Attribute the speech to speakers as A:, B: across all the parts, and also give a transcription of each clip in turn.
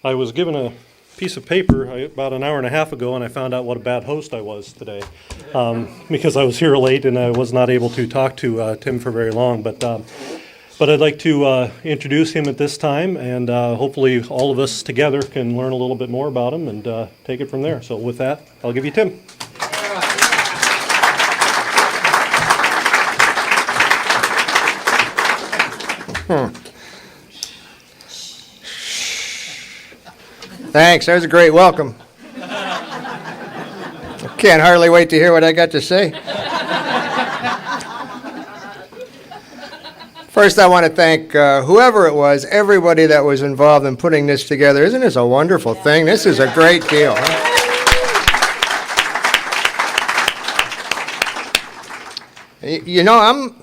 A: I was given a piece of paper about an hour and a half ago, and I found out what a bad host I was today because I was here late and I was not able to talk to Tim for very long. But I'd like to introduce him at this time, and hopefully all of us together can learn a little bit more about him and take it from there. So with that, I'll give you Tim.
B: Thanks. That was a great welcome. I can't hardly wait to hear what I got to say. First, I want to thank whoever it was, everybody that was involved in putting this together. Isn't this a wonderful thing? This is a great deal. You know,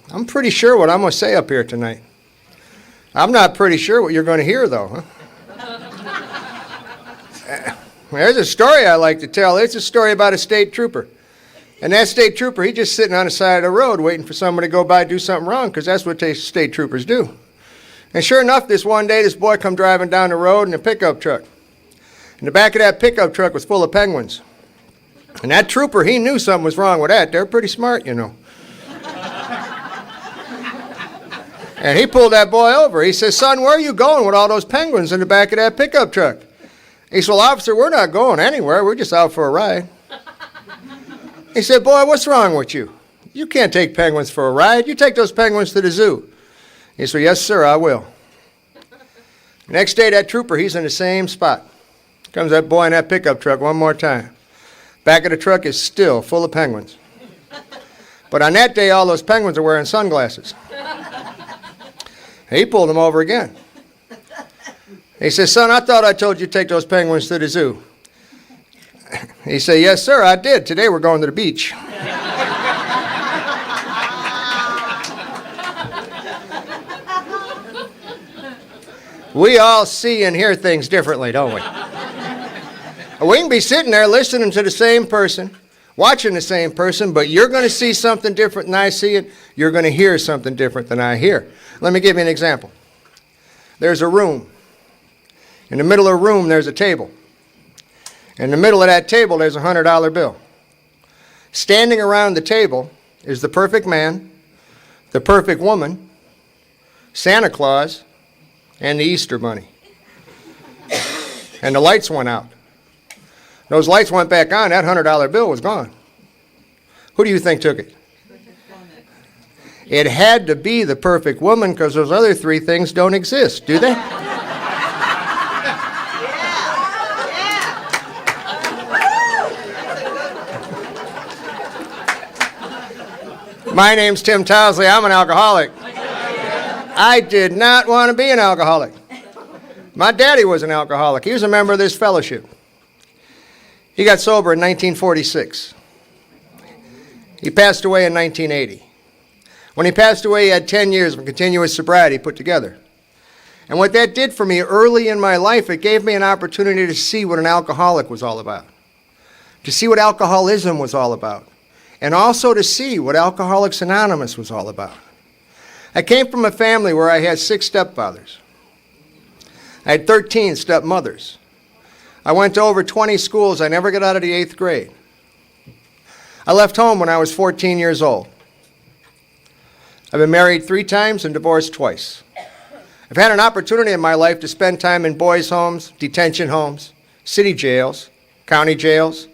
B: I'm pretty sure what I'm going to say up here tonight. I'm not pretty sure what you're going to hear, though. Huh? There's a story I like to tell. It's a story about a state trooper. And that state trooper, he's just sitting on the side of the road waiting for someone to go by and do something wrong, because that's what state troopers do. And sure enough, this one day, this boy come driving down the road in a pickup truck. And the back of that pickup truck was full of penguins. And that trooper, he knew something was wrong with that. They're pretty smart, you know. And he pulled that boy over. He says, "Son, where are you going with all those penguins in the back of that pickup truck?" He said, "Well, officer, we're not going anywhere. We're just out for a ride." He said, "Boy, what's wrong with you? You can't take penguins for a ride. You take those penguins to the zoo." He said, "Yes, sir, I will." Next day, that trooper, he's in the same spot. Comes that boy in that pickup truck one more time. Back of the truck is still full of penguins. But on that day, all those penguins are wearing sunglasses. He pulled him over again. He says, "Son, I thought I told you to take those penguins to the zoo." He said, "Yes, sir, I did. Today we're going to the beach." We all see and hear things differently, don't we? We can be sitting there listening to the same person, watching the same person, but you're going to see something different than I see it. You're going to hear something different than I hear. Let me give you an example. There's a room. In the middle of the room, there's a table. In the middle of that table, there's a $100 bill. Standing around the table is the perfect man, the perfect woman, Santa Claus, and the Easter Bunny. And the lights went out. Those lights went back on, that $100 bill was gone. Who do you think took it? It had to be the perfect woman, because those other three things don't exist, do they? My name's Tim Towsley. I'm an alcoholic. I did not want to be an alcoholic. My daddy was an alcoholic. He was a member of this fellowship. He got sober in 1946. He passed away in 1980. When he passed away, he had 10 years of continuous sobriety put together. And what that did for me early in my life, it gave me an opportunity to see what an alcoholic was all about, to see what alcoholism was all about, and also to see what Alcoholics Anonymous was all about. I came from a family where I had 6 stepfathers. I had 13 stepmothers. I went to over 20 schools. I never got out of the 8th grade. I left home when I was 14 years old. I've been married 3 times and divorced twice. I've had an opportunity in my life to spend time in boys' homes, detention homes, city jails, county jails,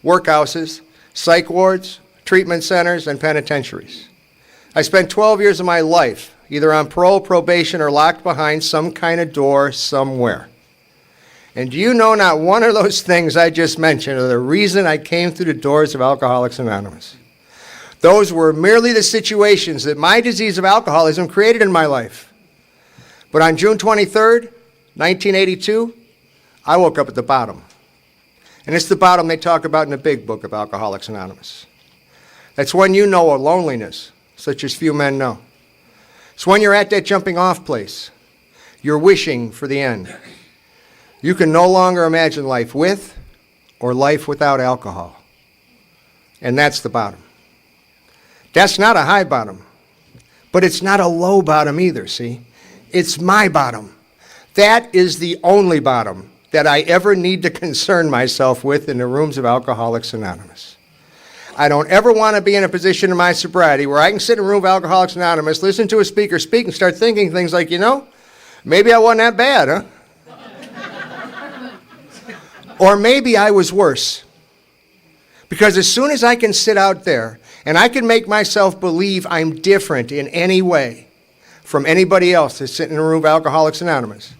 B: workhouses, psych wards, treatment centers, and penitentiaries. I spent 12 years of my life either on parole, probation, or locked behind some kind of door somewhere. And do you know, not one of those things I just mentioned are the reason I came through the doors of Alcoholics Anonymous. Those were merely the situations that my disease of alcoholism created in my life. But on June 23rd, 1982, I woke up at the bottom. And it's the bottom they talk about in the big book of Alcoholics Anonymous. That's when you know a loneliness, such as few men know. It's when you're at that jumping off place. You're wishing for the end. You can no longer imagine life with or life without alcohol. And that's the bottom. That's not a high bottom, but it's not a low bottom either, see? It's my bottom. That is the only bottom that I ever need to concern myself with in the rooms of Alcoholics Anonymous. I don't ever want to be in a position in my sobriety where I can sit in a room of Alcoholics Anonymous, listen to a speaker speak, and start thinking things like, maybe I wasn't that bad, huh? Or maybe I was worse. Because as soon as I can sit out there and I can make myself believe I'm different in any way from anybody else that's sitting in a room of Alcoholics Anonymous,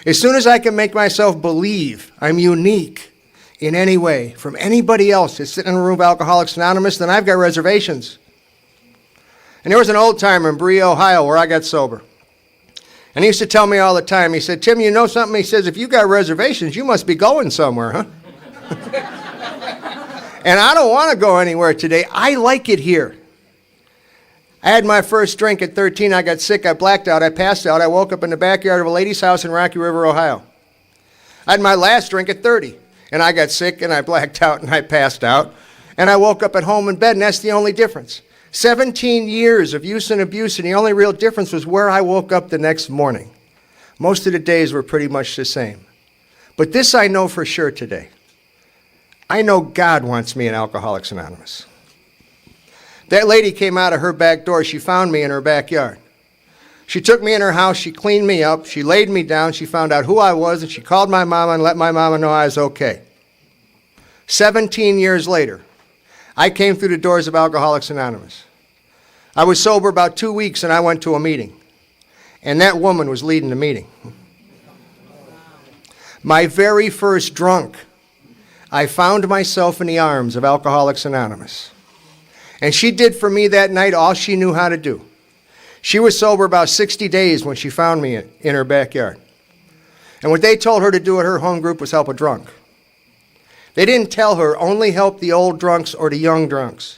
B: as soon as I can make myself believe I'm unique in any way from anybody else that's sitting in a room of Alcoholics Anonymous, then I've got reservations. And there was an old timer in Bree, Ohio, where I got sober. And he used to tell me all the time, he said, Tim, you know something? He says, if you got reservations, you must be going somewhere, huh? And I don't want to go anywhere today. I like it here. I had my first drink at 13. I got sick. I blacked out. I passed out. I woke up in the backyard of a lady's house in Rocky River, Ohio. I had my last drink at 30. And I got sick, and I blacked out, and I passed out. And I woke up at home in bed, and that's the only difference. 17 years of use and abuse, and the only real difference was where I woke up the next morning. Most of the days were pretty much the same. But this I know for sure today. I know God wants me in Alcoholics Anonymous. That lady came out of her back door. She found me in her backyard. She took me in her house. She cleaned me up. She laid me down. She found out who I was, and she called my mama and let my mama know I was okay. 17 years later, I came through the doors of Alcoholics Anonymous. I was sober about 2 weeks, and I went to a meeting. And that woman was leading the meeting. My very first drunk, I found myself in the arms of Alcoholics Anonymous. And she did for me that night all she knew how to do. She was sober about 60 days when she found me in her backyard. And what they told her to do at her home group was help a drunk. They didn't tell her only help the old drunks or the young drunks,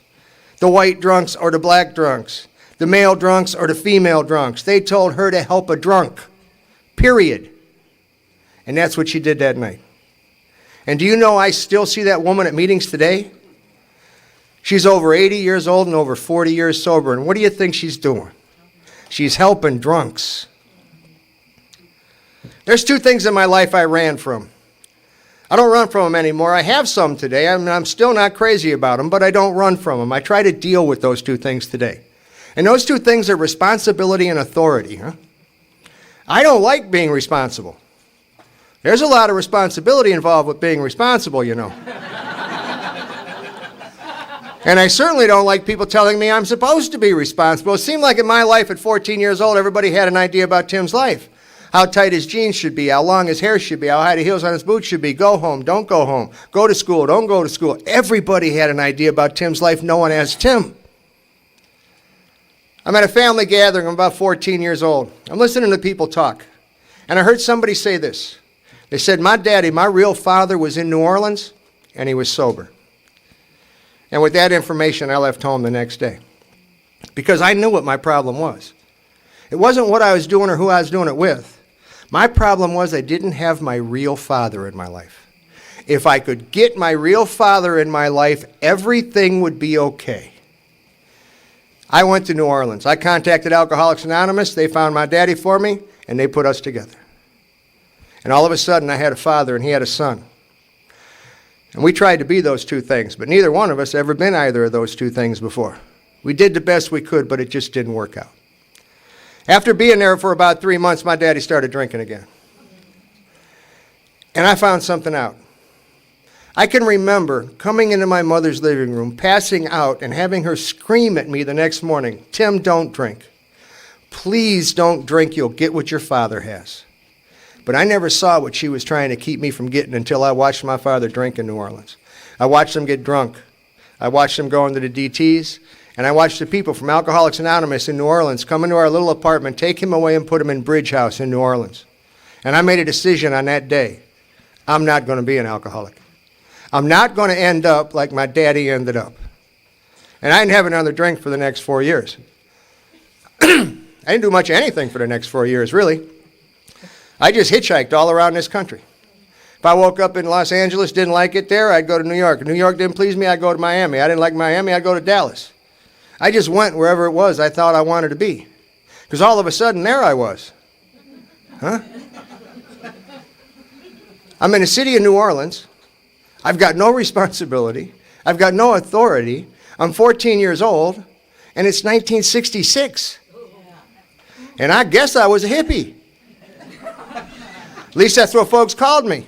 B: the white drunks or the black drunks, the male drunks or the female drunks. They told her to help a drunk, period. And that's what she did that night. And do you know I still see that woman at meetings today? She's over 80 years old and over 40 years sober. And what do you think she's doing? She's helping drunks. There's two things in my life I ran from. I don't run from them anymore. I have some today. I'm still not crazy about them, but I don't run from them. I try to deal with those two things today. And those two things are responsibility and authority. Huh? I don't like being responsible. There's a lot of responsibility involved with being responsible, you know. And I certainly don't like people telling me I'm supposed to be responsible. It seemed like in my life at 14 years old, everybody had an idea about Tim's life. How tight his jeans should be, how long his hair should be, how high the heels on his boots should be, go home, don't go home, go to school, don't go to school. Everybody had an idea about Tim's life. No one asked Tim. I'm at a family gathering. I'm about 14 years old. I'm listening to people talk. And I heard somebody say this. They said, my daddy, my real father was in New Orleans, and he was sober. And with that information, I left home the next day. Because I knew what my problem was. It wasn't what I was doing or who I was doing it with. My problem was I didn't have my real father in my life. If I could get my real father in my life, everything would be okay. I went to New Orleans. I contacted Alcoholics Anonymous. They found my daddy for me, and they put us together. And all of a sudden, I had a father, and he had a son. And we tried to be those two things, but neither one of us ever been either of those two things before. We did the best we could, but it just didn't work out. After being there for about 3 months, my daddy started drinking again. And I found something out. I can remember coming into my mother's living room, passing out, and having her scream at me the next morning, Tim, don't drink. Please don't drink. You'll get what your father has. But I never saw what she was trying to keep me from getting until I watched my father drink in New Orleans. I watched him get drunk. I watched him go into the DTs. And I watched the people from Alcoholics Anonymous in New Orleans come into our little apartment, take him away, and put him in Bridge House in New Orleans. And I made a decision on that day. I'm not going to be an alcoholic. I'm not going to end up like my daddy ended up. And I didn't have another drink for the next 4 years. I didn't do much of anything for the next 4 years, really. I just hitchhiked all around this country. If I woke up in Los Angeles, didn't like it there, I'd go to New York. If New York didn't please me, I'd go to Miami. I didn't like Miami, I'd go to Dallas. I just went wherever it was I thought I wanted to be. Because all of a sudden, there I was. Huh? I'm in the city of New Orleans. I've got no responsibility. I've got no authority. I'm 14 years old, and it's 1966. And I guess I was a hippie. At least that's what folks called me.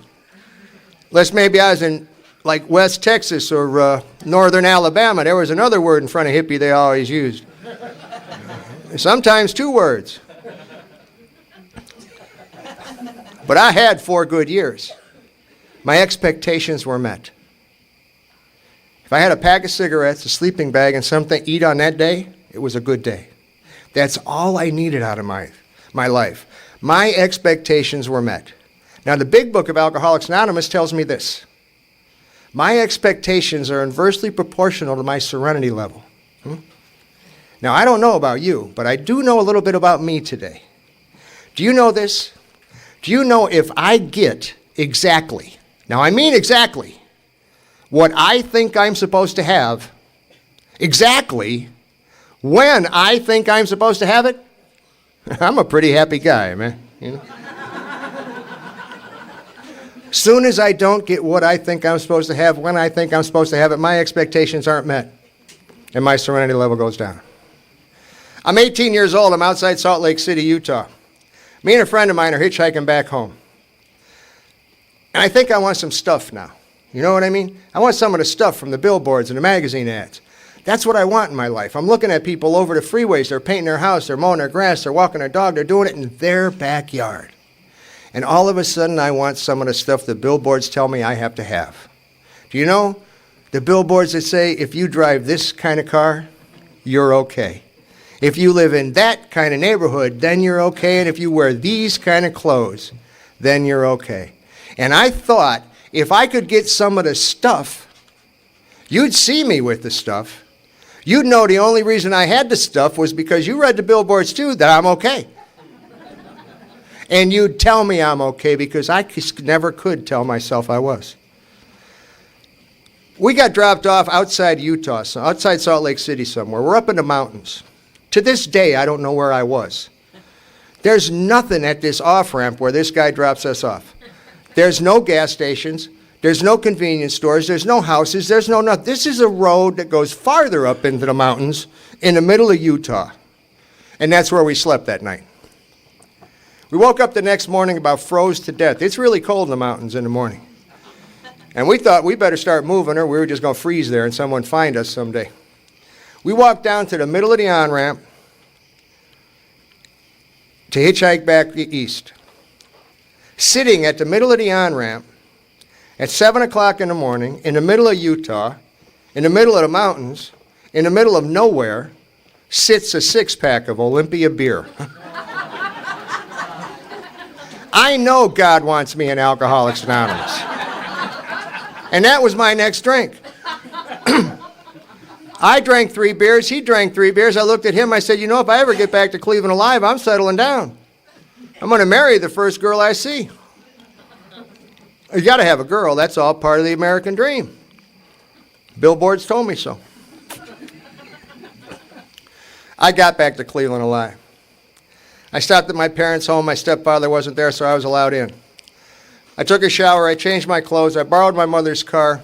B: Unless maybe I was in like West Texas or northern Alabama. There was another word in front of hippie they always used. Sometimes 2 words. But I had 4 good years. My expectations were met. If I had a pack of cigarettes, a sleeping bag, and something to eat on that day, it was a good day. That's all I needed out of my life. My expectations were met. Now, the big book of Alcoholics Anonymous tells me this. My expectations are inversely proportional to my serenity level. Now, I don't know about you, but I do know a little bit about me today. Do you know this? Do you know if I get exactly, now I mean exactly, what I think I'm supposed to have, exactly when I think I'm supposed to have it, I'm a pretty happy guy, man. You know? Soon as I don't get what I think I'm supposed to have, when I think I'm supposed to have it, my expectations aren't met, and my serenity level goes down. I'm 18 years old. I'm outside Salt Lake City, Utah. Me and a friend of mine are hitchhiking back home. And I think I want some stuff now. You know what I mean? I want some of the stuff from the billboards and the magazine ads. That's what I want in my life. I'm looking at people over the freeways. They're painting their house. They're mowing their grass. They're walking their dog. They're doing it in their backyard. And all of a sudden, I want some of the stuff the billboards tell me I have to have. Do you know the billboards that say, if you drive this kind of car, you're okay. If you live in that kind of neighborhood, then you're okay. And if you wear these kind of clothes, then you're okay. And I thought, if I could get some of the stuff, you'd see me with the stuff. You'd know the only reason I had the stuff was because you read the billboards too, that I'm okay. And you'd tell me I'm okay because I never could tell myself I was. We got dropped off outside Utah, outside Salt Lake City somewhere. We're up in the mountains. To this day, I don't know where I was. There's nothing at this off-ramp where this guy drops us off. There's no gas stations. There's no convenience stores. There's no houses. There's no nothing. This is a road that goes farther up into the mountains in the middle of Utah. And that's where we slept that night. We woke up the next morning about froze to death. It's really cold in the mountains in the morning. And we thought we better start moving or we were just going to freeze there and someone find us someday. We walked down to the middle of the on-ramp to hitchhike back east. Sitting at the middle of the on-ramp at 7 o'clock in the morning, in the middle of Utah, in the middle of the mountains, in the middle of nowhere, sits a 6-pack of Olympia beer. I know God wants me in Alcoholics Anonymous. And that was my next drink. I drank 3 beers. He drank 3 beers. I looked at him. I said, you know, if I ever get back to Cleveland alive, I'm settling down. I'm going to marry the first girl I see. You got to have a girl. That's all part of the American dream. Billboards told me so. I got back to Cleveland alive. I stopped at my parents' home. My stepfather wasn't there, so I was allowed in. I took a shower. I changed my clothes. I borrowed my mother's car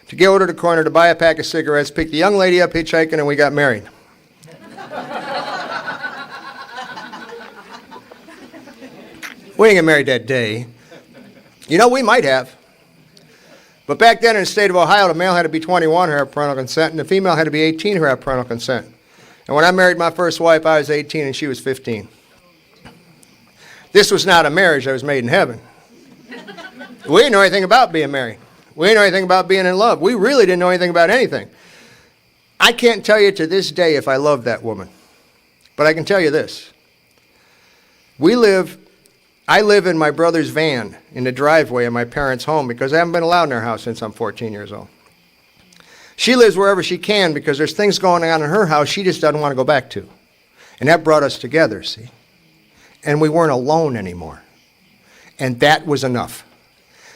B: to go to the corner to buy a pack of cigarettes, picked the young lady up hitchhiking, and we got married. We didn't get married that day. You know, we might have. But back then in the state of Ohio, the male had to be 21 to have parental consent, and the female had to be 18 to have parental consent. And when I married my first wife, I was 18 and she was 15. This was not a marriage that was made in heaven. We didn't know anything about being married. We didn't know anything about being in love. We really didn't know anything about anything. I can't tell you to this day if I loved that woman. But I can tell you this. I live in my brother's van in the driveway of my parents' home because I haven't been allowed in their house since I'm 14 years old. She lives wherever she can because there's things going on in her house she just doesn't want to go back to. And that brought us together, see? And we weren't alone anymore. And that was enough.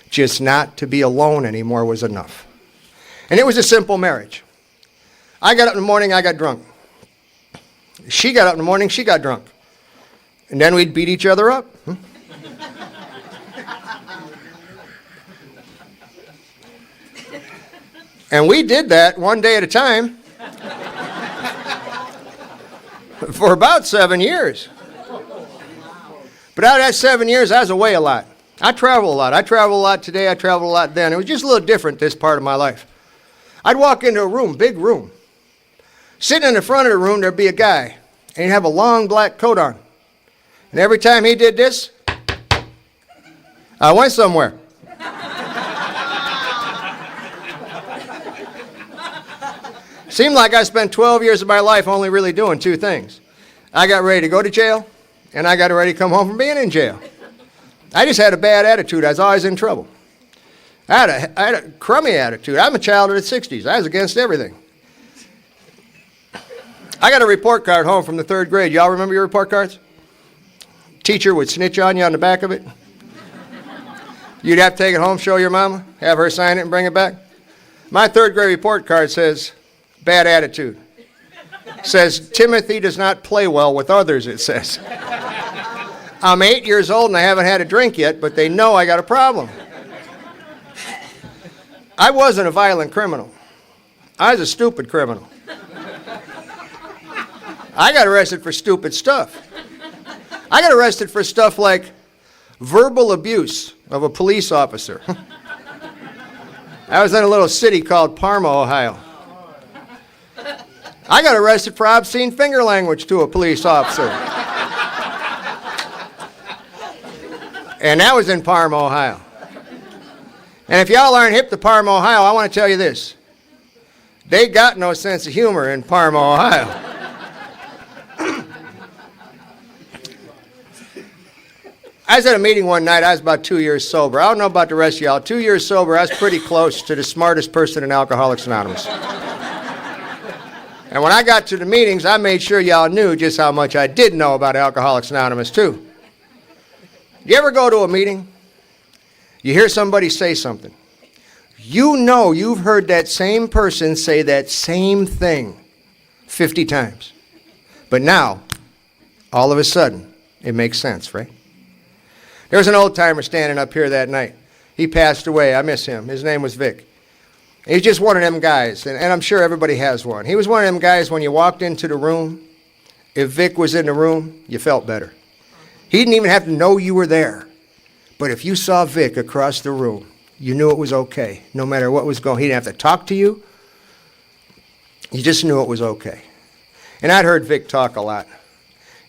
B: Just not to be alone anymore was enough. And it was a simple marriage. I got up in the morning, I got drunk. She got up in the morning, she got drunk. And then we'd beat each other up. And we did that one day at a time for about 7 years. But out of that 7 years, I was away a lot. I travel a lot. I travel a lot today. I travel a lot then. It was just a little different this part of my life. I'd walk into a room, big room. Sitting in the front of the room, there'd be a guy. And he'd have a long black coat on. And every time he did this, I went somewhere. Seemed like I spent 12 years of my life only really doing two things. I got ready to go to jail, and I got ready to come home from being in jail. I just had a bad attitude. I was always in trouble. I had a crummy attitude. I'm a child of the 60s. I was against everything. I got a report card home from the 3rd grade. Y'all remember your report cards? Teacher would snitch on you on the back of it. You'd have to take it home, show your mama, have her sign it and bring it back. My 3rd grade report card says, bad attitude. Says, Timothy does not play well with others, it says. I'm 8 years old and I haven't had a drink yet, but they know I got a problem. I wasn't a violent criminal. I was a stupid criminal. I got arrested for stupid stuff. I got arrested for stuff like verbal abuse of a police officer. I was in a little city called Parma, Ohio. I got arrested for obscene finger language to a police officer. And that was in Parma, Ohio. And if y'all aren't hip to Parma, Ohio, I want to tell you this. They got no sense of humor in Parma, Ohio. I was at a meeting one night. I was about 2 years sober. I don't know about the rest of y'all. 2 years sober, I was pretty close to the smartest person in Alcoholics Anonymous. And when I got to the meetings, I made sure y'all knew just how much I did know about Alcoholics Anonymous, too. You ever go to a meeting? You hear somebody say something. You know you've heard that same person say that same thing 50 times. But now, all of a sudden, it makes sense, right? There was an old-timer standing up here that night. He passed away. I miss him. His name was Vic. He's just one of them guys, and I'm sure everybody has one. He was one of them guys when you walked into the room, if Vic was in the room, you felt better. He didn't even have to know you were there. But if you saw Vic across the room, you knew it was okay, no matter what was going on. He didn't have to talk to you. You just knew it was okay. And I'd heard Vic talk a lot.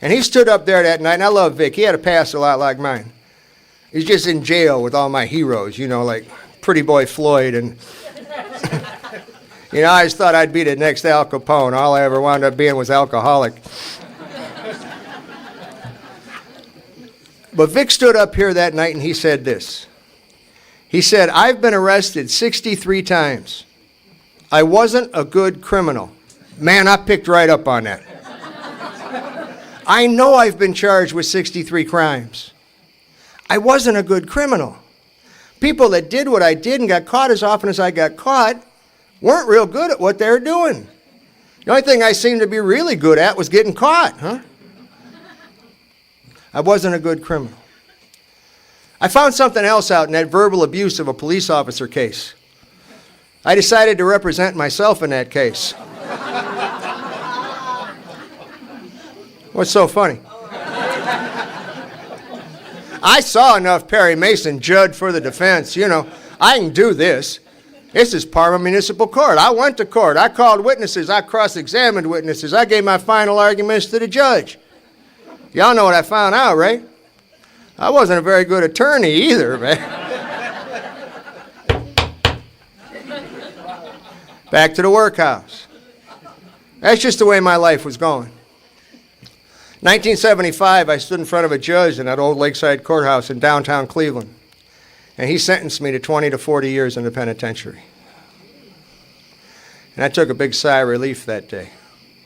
B: And he stood up there that night, and I love Vic. He had a past a lot like mine. He's just in jail with all my heroes, you know, like Pretty Boy Floyd. And, you know, I just thought I'd be the next Al Capone. All I ever wound up being was alcoholic. But Vic stood up here that night and he said this. He said, I've been arrested 63 times. I wasn't a good criminal. Man, I picked right up on that. I know I've been charged with 63 crimes. I wasn't a good criminal. People that did what I did and got caught as often as I got caught weren't real good at what they were doing. The only thing I seemed to be really good at was getting caught, huh? I wasn't a good criminal. I found something else out in that verbal abuse of a police officer case. I decided to represent myself in that case. What's so funny? I saw enough Perry Mason Judd for the defense. You know, I can do this. This is Parma Municipal Court. I went to court. I called witnesses. I cross-examined witnesses. I gave my final arguments to the judge. Y'all know what I found out, right? I wasn't a very good attorney either, man. Back to the workhouse. That's just the way my life was going. 1975, I stood in front of a judge in that old Lakeside Courthouse in downtown Cleveland. And he sentenced me to 20 to 40 years in the penitentiary. And I took a big sigh of relief that day.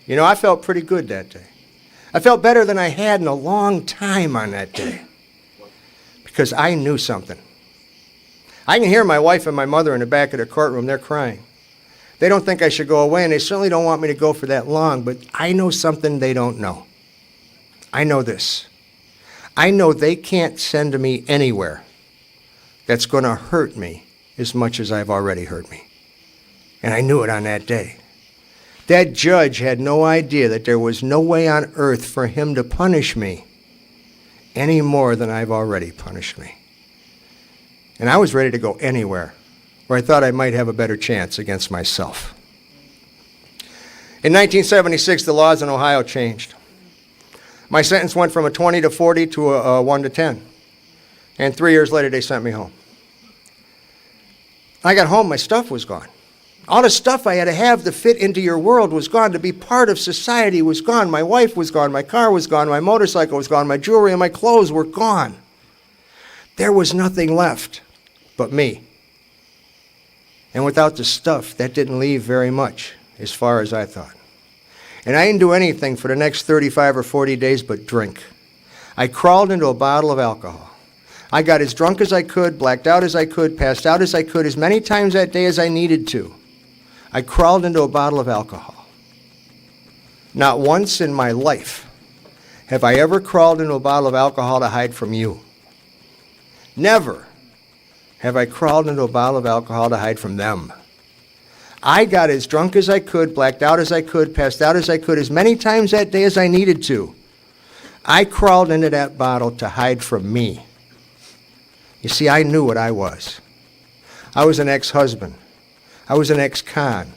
B: You know, I felt pretty good that day. I felt better than I had in a long time on that day. Because I knew something. I can hear my wife and my mother in the back of the courtroom. They're crying. They don't think I should go away, and they certainly don't want me to go for that long, but I know something they don't know. I know this. I know they can't send me anywhere that's going to hurt me as much as I've already hurt me. And I knew it on that day. That judge had no idea that there was no way on earth for him to punish me any more than I've already punished me. And I was ready to go anywhere where I thought I might have a better chance against myself. In 1976, the laws in Ohio changed. My sentence went from a 20 to 40 to a 1 to 10. And 3 years later, they sent me home. I got home, my stuff was gone. All the stuff I had to have to fit into your world was gone. To be part of society was gone. My wife was gone. My car was gone. My motorcycle was gone. My jewelry and my clothes were gone. There was nothing left but me. And without the stuff, that didn't leave very much, as far as I thought. And I didn't do anything for the next 35 or 40 days but drink. I crawled into a bottle of alcohol. I got as drunk as I could, blacked out as I could, passed out as I could, as many times that day as I needed to. I crawled into a bottle of alcohol. Not once in my life have I ever crawled into a bottle of alcohol to hide from you. Never have I crawled into a bottle of alcohol to hide from them. I got as drunk as I could, blacked out as I could, passed out as I could, as many times that day as I needed to. I crawled into that bottle to hide from me. You see, I knew what I was. I was an ex-husband. I was an ex-con.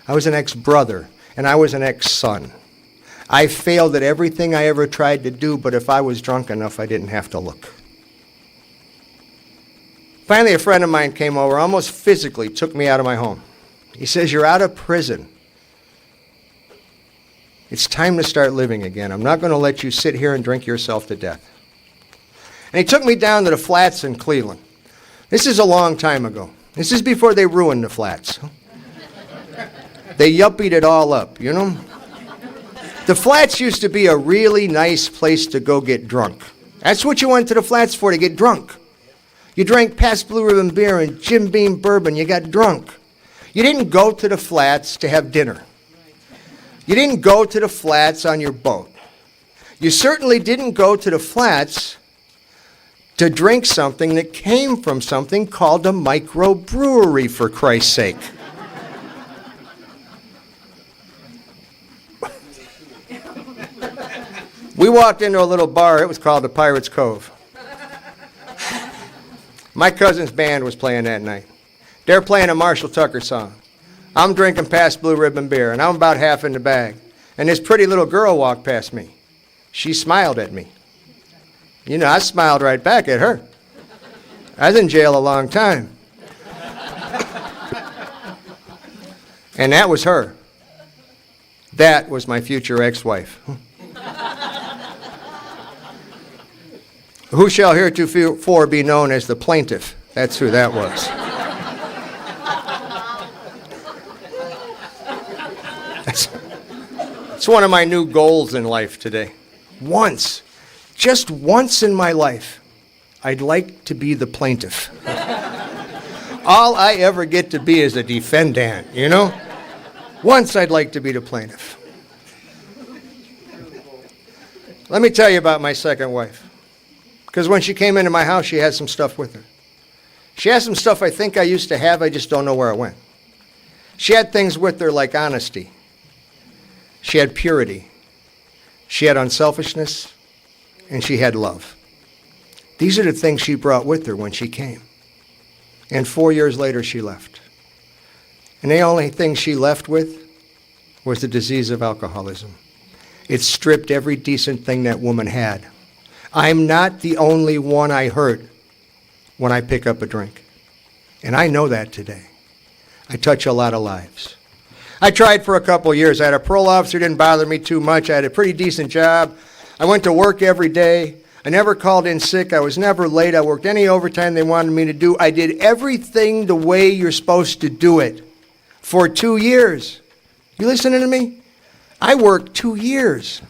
B: I was an ex-brother. And I was an ex-son. I failed at everything I ever tried to do, but if I was drunk enough, I didn't have to look. Finally, a friend of mine came over, almost physically took me out of my home. He says, "You're out of prison. It's time to start living again. I'm not going to let you sit here and drink yourself to death." And he took me down to the flats in Cleveland. This is a long time ago. This is before they ruined the flats. They yuppied it all up, you know? The flats used to be a really nice place to go get drunk. That's what you went to the flats for, to get drunk. You drank Pabst Blue Ribbon beer and Jim Beam bourbon. You got drunk. You didn't go to the flats to have dinner. You didn't go to the flats on your boat. You certainly didn't go to the flats to drink something that came from something called a microbrewery, for Christ's sake. We walked into a little bar. It was called the Pirates Cove. My cousin's band was playing that night. They're playing a Marshall Tucker song. I'm drinking Pabst Blue Ribbon beer, and I'm about half in the bag. And this pretty little girl walked past me. She smiled at me. You know, I smiled right back at her. I was in jail a long time. And that was her. That was my future ex-wife. Who shall heretofore be known as the plaintiff? That's who that was. It's one of my new goals in life today. Just once in my life, I'd like to be the plaintiff. All I ever get to be is a defendant, you know? Once I'd like to be the plaintiff. Let me tell you about my second wife. Because when she came into my house, she had some stuff with her. She had some stuff I think I used to have, I just don't know where it went. She had things with her like honesty. She had purity. She had unselfishness. And she had love. These are the things she brought with her when she came. And 4 years later, she left. And the only thing she left with was the disease of alcoholism. It stripped every decent thing that woman had. I'm not the only one I hurt when I pick up a drink. And I know that today. I touch a lot of lives. I tried for a couple years. I had a parole officer, didn't bother me too much. I had a pretty decent job. I went to work every day. I never called in sick. I was never late. I worked any overtime they wanted me to do. I did everything the way you're supposed to do it for 2 years. You listening to me? I worked 2 years.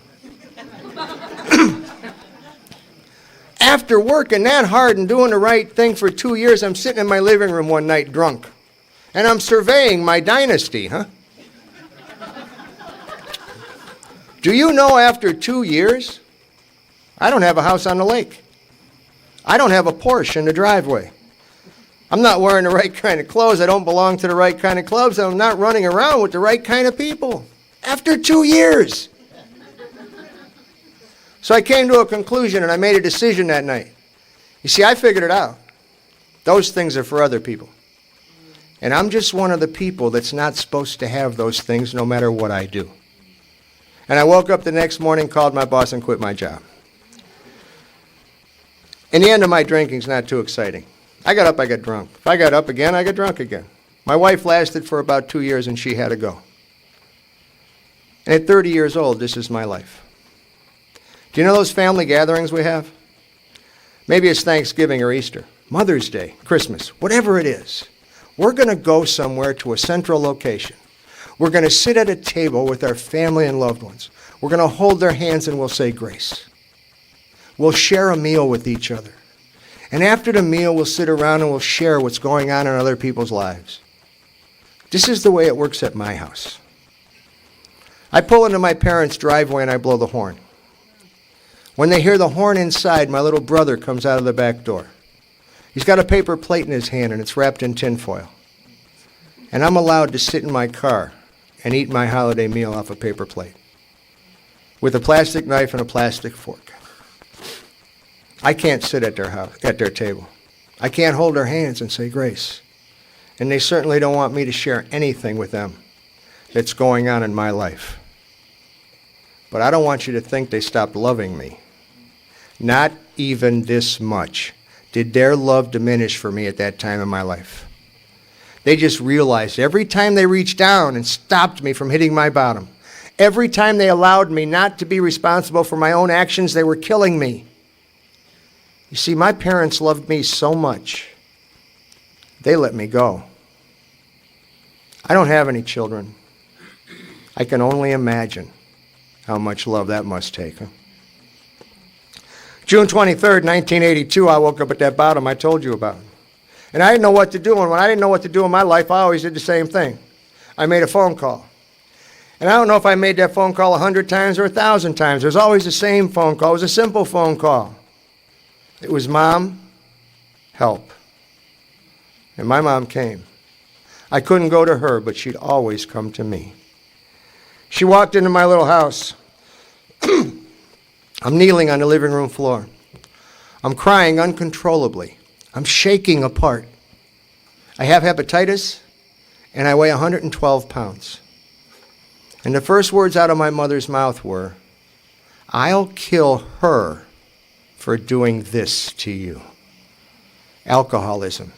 B: After working that hard and doing the right thing for 2 years, I'm sitting in my living room one night drunk. And I'm surveying my dynasty, huh? Do you know after 2 years, I don't have a house on the lake. I don't have a Porsche in the driveway. I'm not wearing the right kind of clothes. I don't belong to the right kind of clubs. I'm not running around with the right kind of people. After 2 years. So I came to a conclusion and I made a decision that night. You see, I figured it out. Those things are for other people. And I'm just one of the people that's not supposed to have those things no matter what I do. And I woke up the next morning, called my boss, and quit my job. In the end of my drinking's not too exciting. I got up, I got drunk. If I got up again, I got drunk again. My wife lasted for about 2 years and she had to go. And at 30 years old, this is my life. Do you know those family gatherings we have? Maybe it's Thanksgiving or Easter, Mother's Day, Christmas, whatever it is. We're going to go somewhere to a central location. We're going to sit at a table with our family and loved ones. We're going to hold their hands and we'll say grace. We'll share a meal with each other. And after the meal, we'll sit around and we'll share what's going on in other people's lives. This is the way it works at my house. I pull into my parents' driveway and I blow the horn. When they hear the horn inside, my little brother comes out of the back door. He's got a paper plate in his hand and it's wrapped in tin foil. And I'm allowed to sit in my car and eat my holiday meal off a paper plate with a plastic knife and a plastic fork. I can't sit at their table. I can't hold their hands and say grace. And they certainly don't want me to share anything with them that's going on in my life. But I don't want you to think they stopped loving me. Not even this much did their love diminish for me at that time in my life. They just realized every time they reached down and stopped me from hitting my bottom, every time they allowed me not to be responsible for my own actions, they were killing me. You see, my parents loved me so much, they let me go. I don't have any children. I can only imagine how much love that must take. Huh? June 23rd, 1982, I woke up at that bottom I told you about. And I didn't know what to do. And when I didn't know what to do in my life, I always did the same thing. I made a phone call. And I don't know if I made that phone call 100 times or 1,000 times. There's always the same phone call. It was a simple phone call. It was, Mom, help. And my mom came. I couldn't go to her, but she'd always come to me. She walked into my little house. I'm kneeling on the living room floor. I'm crying uncontrollably. I'm shaking apart. I have hepatitis, and I weigh 112 pounds. And the first words out of my mother's mouth were, I'll kill her for doing this to you. Alcoholism.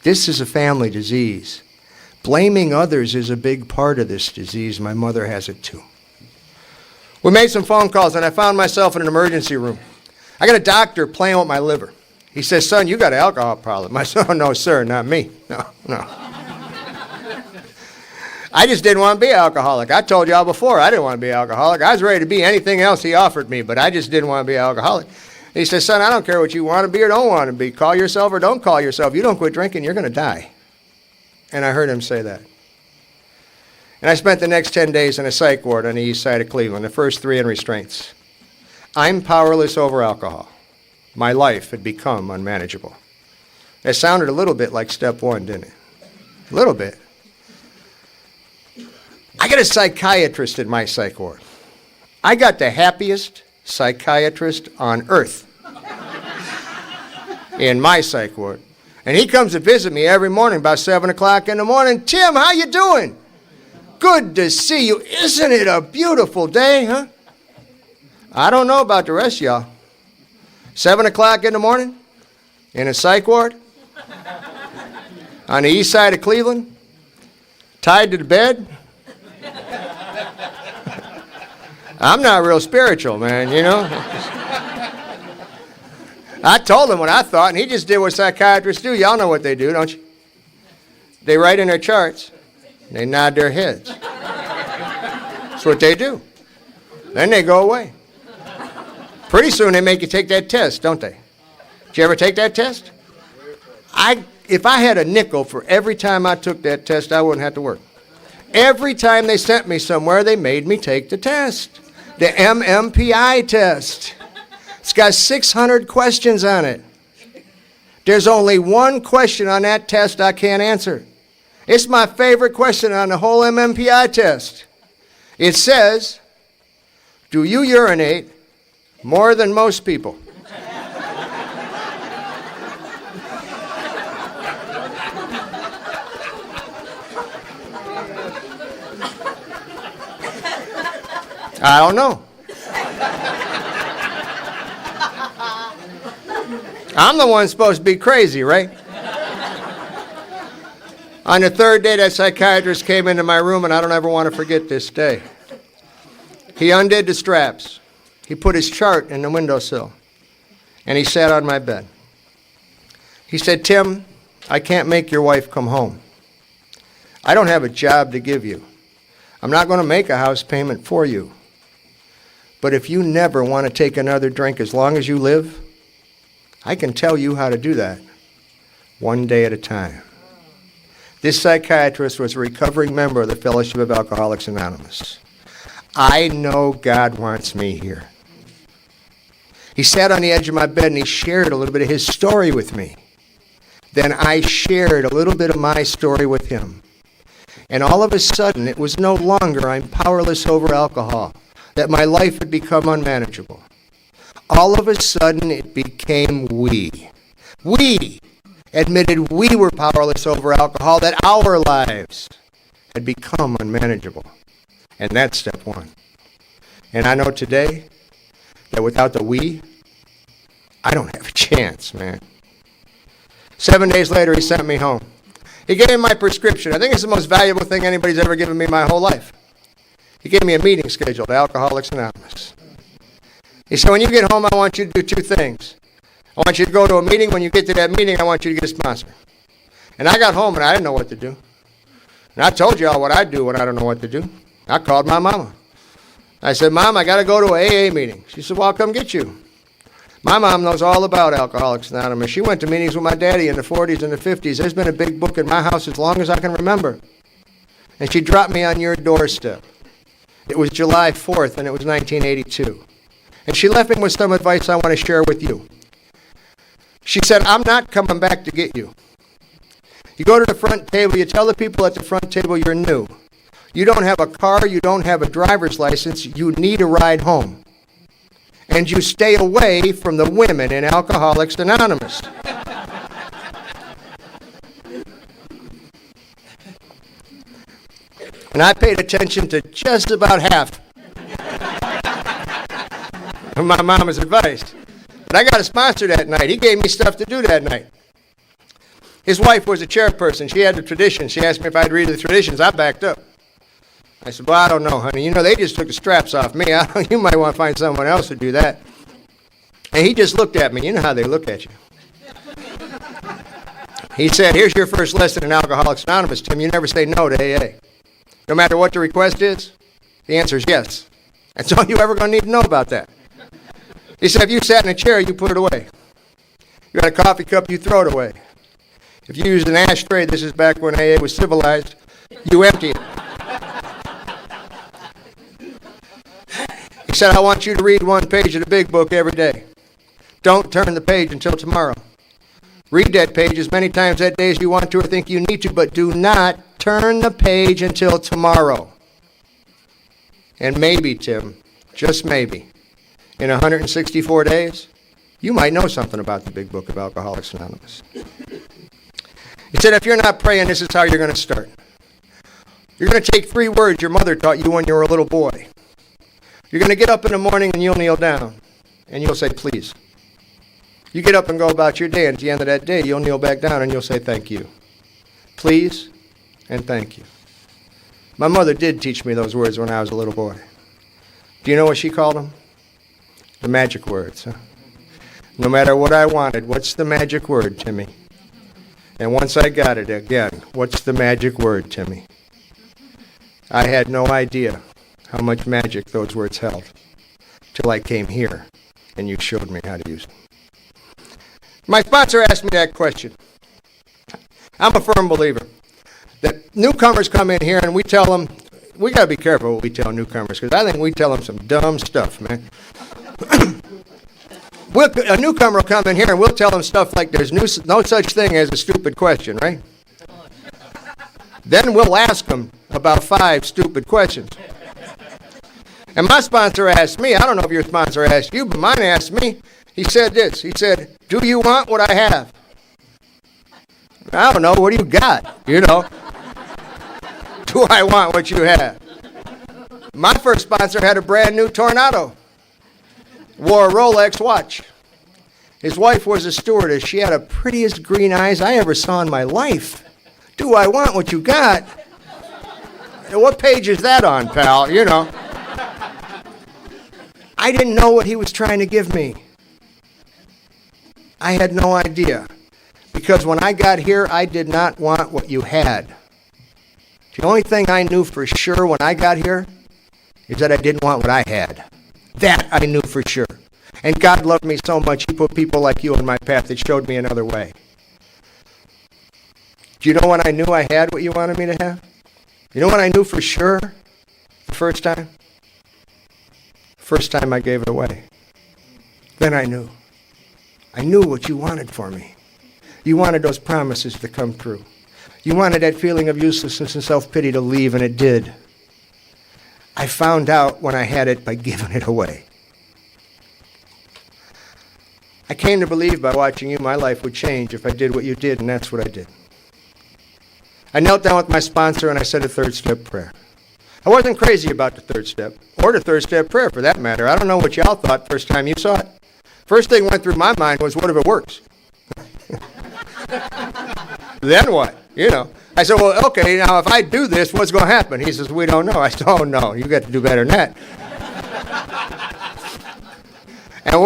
B: This is a family disease. Blaming others is a big part of this disease. My mother has it too. We made some phone calls and I found myself in an emergency room. I got a doctor playing with my liver. He says, son, you got an alcohol problem. I said, oh, no, sir, not me. No. I just didn't want to be an alcoholic. I told y'all before I didn't want to be an alcoholic. I was ready to be anything else he offered me, but I just didn't want to be an alcoholic. He says, son, I don't care what you want to be or don't want to be. Call yourself or don't call yourself. You don't quit drinking, you're going to die. And I heard him say that. And I spent the next 10 days in a psych ward on the east side of Cleveland, the first 3 in restraints. I'm powerless over alcohol. My life had become unmanageable. That sounded a little bit like step 1, didn't it? A little bit. I got a psychiatrist in my psych ward. I got the happiest psychiatrist on earth in my psych ward. And he comes to visit me every morning about 7 o'clock in the morning. Tim, how you doing? Good to see you. Isn't it a beautiful day, huh? I don't know about the rest of y'all. 7 o'clock in the morning in a psych ward on the east side of Cleveland, tied to the bed. I'm not real spiritual, man, you know. I told him what I thought, and he just did what psychiatrists do. Y'all know what they do, don't you? They write in their charts. They nod their heads. That's what they do. Then they go away. Pretty soon they make you take that test, don't they? Did you ever take that test? If I had a nickel for every time I took that test, I wouldn't have to work. Every time they sent me somewhere, they made me take the test. The MMPI test. It's got 600 questions on it. There's only one question on that test I can't answer. It's my favorite question on the whole MMPI test. It says, do you urinate more than most people? I don't know. I'm the one supposed to be crazy, right? On the third day, that psychiatrist came into my room, and I don't ever want to forget this day. He undid the straps. He put his chart in the windowsill, and he sat on my bed. He said, Tim, I can't make your wife come home. I don't have a job to give you. I'm not going to make a house payment for you. But if you never want to take another drink as long as you live, I can tell you how to do that, one day at a time. This psychiatrist was a recovering member of the Fellowship of Alcoholics Anonymous. I know God wants me here. He sat on the edge of my bed and he shared a little bit of his story with me. Then I shared a little bit of my story with him. And all of a sudden, it was no longer I'm powerless over alcohol, that my life had become unmanageable. All of a sudden, it became we. We admitted we were powerless over alcohol, that our lives had become unmanageable. And that's step one. And I know today that without the we, I don't have a chance, man. 7 days later, he sent me home. He gave me my prescription. I think it's the most valuable thing anybody's ever given me my whole life. He gave me a meeting scheduled, Alcoholics Anonymous. He said, when you get home, I want you to do two things. I want you to go to a meeting. When you get to that meeting, I want you to get a sponsor. And I got home, and I didn't know what to do. And I told you all what I do when I don't know what to do. I called my mama. I said, Mom, I got to go to an AA meeting. She said, well, I'll come get you. My mom knows all about Alcoholics Anonymous. She went to meetings with my daddy in the 40s and the 50s. There's been a big book in my house as long as I can remember. And she dropped me on your doorstep. It was July 4th, and it was 1982. And she left me with some advice I want to share with you. She said, I'm not coming back to get you. You go to the front table, you tell the people at the front table you're new. You don't have a car, you don't have a driver's license, you need a ride home. And you stay away from the women in Alcoholics Anonymous. And I paid attention to just about half of my mama's advice. But I got a sponsor that night. He gave me stuff to do that night. His wife was a chairperson. She had the traditions. She asked me if I'd read the traditions. I backed up. I said, well, I don't know, honey. You know, they just took the straps off me. You might want to find someone else to do that. And he just looked at me. You know how they look at you. He said, here's your first lesson in Alcoholics Anonymous, Tim. You never say no to AA. No matter what the request is, the answer is yes. That's all you're ever going to need to know about that. He said, if you sat in a chair, you put it away. You had a coffee cup, you throw it away. If you used an ashtray, this is back when AA was civilized, you empty it. He said, I want you to read one page of the big book every day. Don't turn the page until tomorrow. Read that page as many times that day as you want to or think you need to, but do not turn the page until tomorrow. And maybe, Tim, just maybe, in 164 days, you might know something about the big book of Alcoholics Anonymous. He said, if you're not praying, this is how you're going to start. You're going to take 3 words your mother taught you when you were a little boy. You're going to get up in the morning and you'll kneel down, and you'll say, please. You get up and go about your day, and at the end of that day, you'll kneel back down and you'll say, thank you. Please and thank you. My mother did teach me those words when I was a little boy. Do you know what she called them? The magic words. Huh? No matter what I wanted, what's the magic word, Timmy? And once I got it again, what's the magic word, Timmy? I had no idea how much magic those words held till I came here and you showed me how to use them. My sponsor asked me that question. I'm a firm believer that newcomers come in here and we tell them, we got to be careful what we tell newcomers, because I think we tell them some dumb stuff, man. A newcomer will come in here and we'll tell them stuff like there's no such thing as a stupid question, right? Then we'll ask them about 5 stupid questions. And my sponsor asked me, I don't know if your sponsor asked you, but mine asked me, he said this, he said, do you want what I have? I don't know, what do you got? You know, do I want what you have? My first sponsor had a brand new Tornado, wore a Rolex watch. His wife was a stewardess. She had the prettiest green eyes I ever saw in my life. Do I want what you got? What page is that on, pal? You know. I didn't know what he was trying to give me. I had no idea. Because when I got here, I did not want what you had. The only thing I knew for sure when I got here is that I didn't want what I had. That I knew for sure. And God loved me so much, he put people like you in my path that showed me another way. Do you know when I knew I had what you wanted me to have? You know when I knew for sure the first time? First time I gave it away. Then I knew. I knew what you wanted for me. You wanted those promises to come true. You wanted that feeling of uselessness and self-pity to leave, and it did. I found out when I had it by giving it away. I came to believe by watching you my life would change if I did what you did, and that's what I did. I knelt down with my sponsor and I said a 3rd step prayer. I wasn't crazy about the 3rd step, or the 3rd step prayer for that matter. I don't know what y'all thought first time you saw it. First thing went through my mind was, what if it works? Then what? You know. I said, well, okay, now if I do this, what's going to happen? He says, we don't know. I said, oh, no, you got to do better than that. And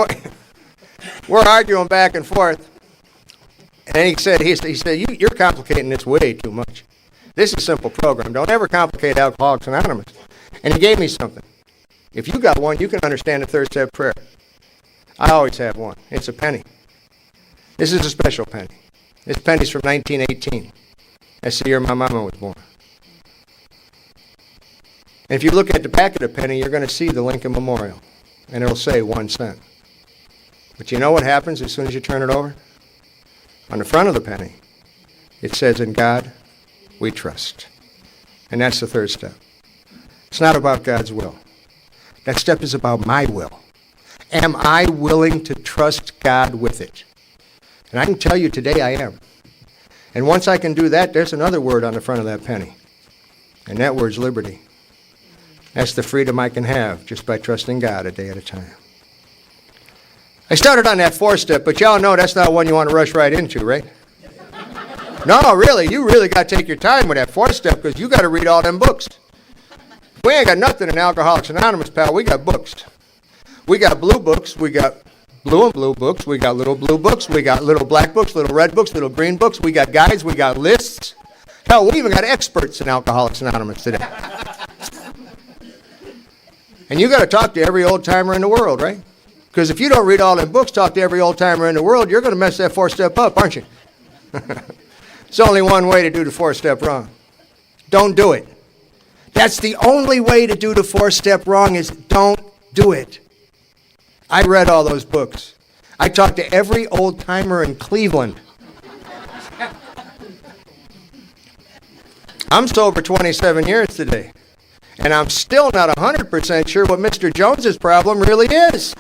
B: we're arguing back and forth. And he said, you're complicating this way too much. This is a simple program. Don't ever complicate Alcoholics Anonymous. And he gave me something. If you got one, you can understand the 3rd step prayer. I always have one. It's a penny. This is a special penny. This penny's from 1918. That's the year my mama was born. And if you look at the back of the penny, you're going to see the Lincoln Memorial. And it'll say 1 cent. But you know what happens as soon as you turn it over? On the front of the penny, it says, in God we trust. And that's the 3rd step. It's not about God's will. That step is about my will. Am I willing to trust God with it? And I can tell you today I am. And once I can do that, there's another word on the front of that penny. And that word's liberty. That's the freedom I can have just by trusting God a day at a time. I started on that 4th step, but y'all know that's not one you want to rush right into, right? No, really, you really got to take your time with that 4th step because you got to read all them books. We ain't got nothing in Alcoholics Anonymous, pal. We got books. We got blue books. We got blue and blue books. We got little blue books. We got little black books, little red books, little green books. We got guides. We got lists. Hell, we even got experts in Alcoholics Anonymous today. And you got to talk to every old timer in the world, right? Because if you don't read all them books, talk to every old timer in the world, you're going to mess that 4th step up, aren't you? There's only one way to do the 4th step wrong. Don't do it. That's the only way to do the 4th step wrong is don't do it. I read all those books. I talked to every old timer in Cleveland. I'm sober 27 years today. And I'm still not 100% sure what Mr. Jones's problem really is.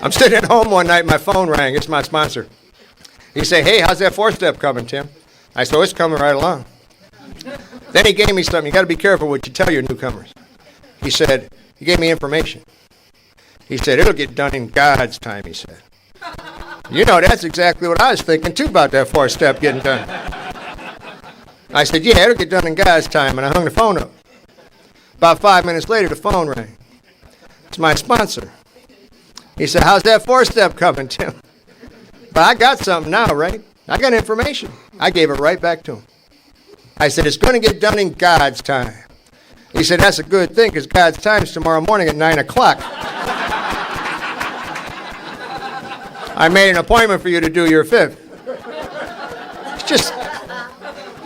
B: I'm sitting at home one night, my phone rang. It's my sponsor. He said, hey, how's that 4th step coming, Tim? I said, oh, it's coming right along. Then he gave me something. You got to be careful what you tell your newcomers. He said, he gave me information. He said, it'll get done in God's time, he said. You know, that's exactly what I was thinking, too, about that 4th step getting done. I said, yeah, it'll get done in God's time, and I hung the phone up. About 5 minutes later, the phone rang. It's my sponsor. He said, how's that 4th step coming, Tim? But I got something now, right? I got information. I gave it right back to him. I said, it's going to get done in God's time. He said, that's a good thing, because God's time is tomorrow morning at 9 o'clock. I made an appointment for you to do your 5th.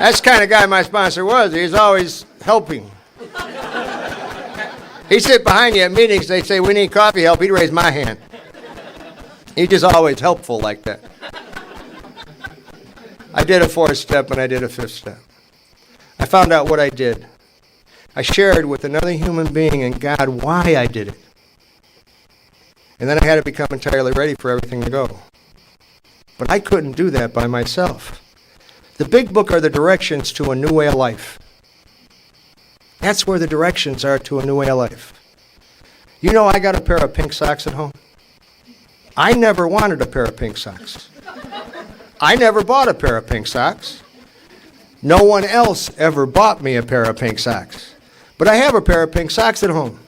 B: That's the kind of guy my sponsor was. He's always helping. He'd sit behind you at meetings. They'd say, we need coffee help. He'd raise my hand. He's just always helpful like that. I did a 4th step and I did a 5th step. I found out what I did. I shared with another human being and God why I did it. And then I had to become entirely ready for everything to go. But I couldn't do that by myself. The big book are the directions to a new way of life. That's where the directions are to a new way of life. You know I got a pair of pink socks at home? I never wanted a pair of pink socks. I never bought a pair of pink socks. No one else ever bought me a pair of pink socks. But I have a pair of pink socks at home.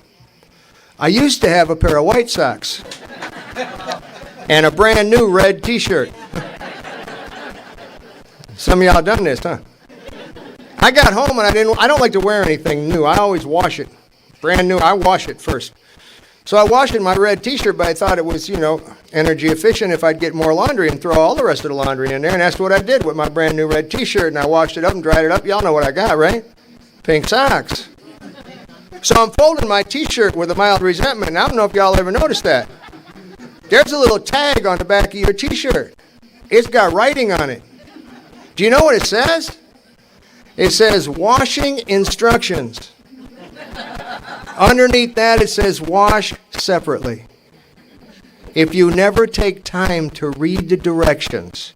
B: I used to have a pair of white socks and a brand new red t-shirt. Some of y'all done this, huh? I got home and I don't like to wear anything new. I always wash it. Brand new, I wash it first. So I washed my red t-shirt, but I thought it was, energy efficient if I'd get more laundry and throw all the rest of the laundry in there. And that's what I did with my brand new red t-shirt. And I washed it up and dried it up. Y'all know what I got, right? Pink socks. So I'm folding my t-shirt with a mild resentment. And I don't know if y'all ever noticed that. There's a little tag on the back of your t-shirt. It's got writing on it. Do you know what it says? It says washing instructions. Underneath that it says wash separately. If you never take time to read the directions,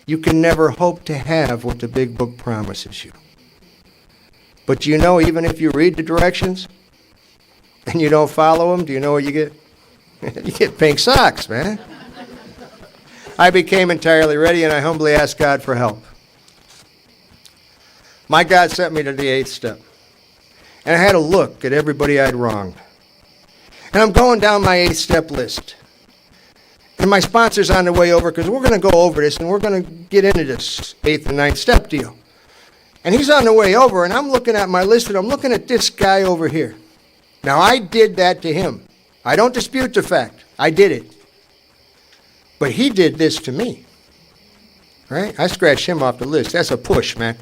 B: you can never hope to have what the big book promises you. But even if you read the directions and you don't follow them, do you know what you get? You get pink socks, man. I became entirely ready and I humbly asked God for help. My God sent me to the 8th step. And I had a look at everybody I'd wronged. And I'm going down my 8th step list. And my sponsor's on the way over because we're going to go over this and we're going to get into this 8th and 9th step deal. And he's on the way over and I'm looking at my list and I'm looking at this guy over here. Now I did that to him. I don't dispute the fact. I did it. But he did this to me. Right? I scratched him off the list. That's a push, man.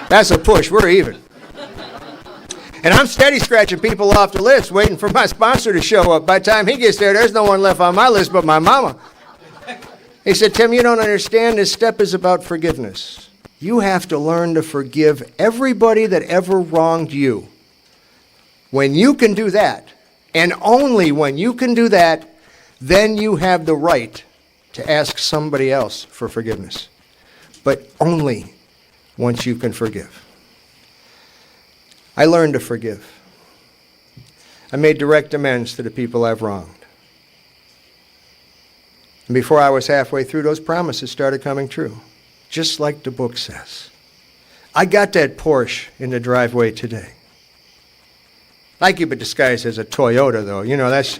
B: That's a push. We're even. And I'm steady scratching people off the list, waiting for my sponsor to show up. By the time he gets there, there's no one left on my list but my mama. He said, Tim, you don't understand. This step is about forgiveness. You have to learn to forgive everybody that ever wronged you. When you can do that, and only when you can do that, then you have the right to ask somebody else for forgiveness. But only once you can forgive. I learned to forgive. I made direct amends to the people I've wronged. And before I was halfway through, those promises started coming true, just like the book says. I got that Porsche in the driveway today. I keep it disguised as a Toyota, though. That's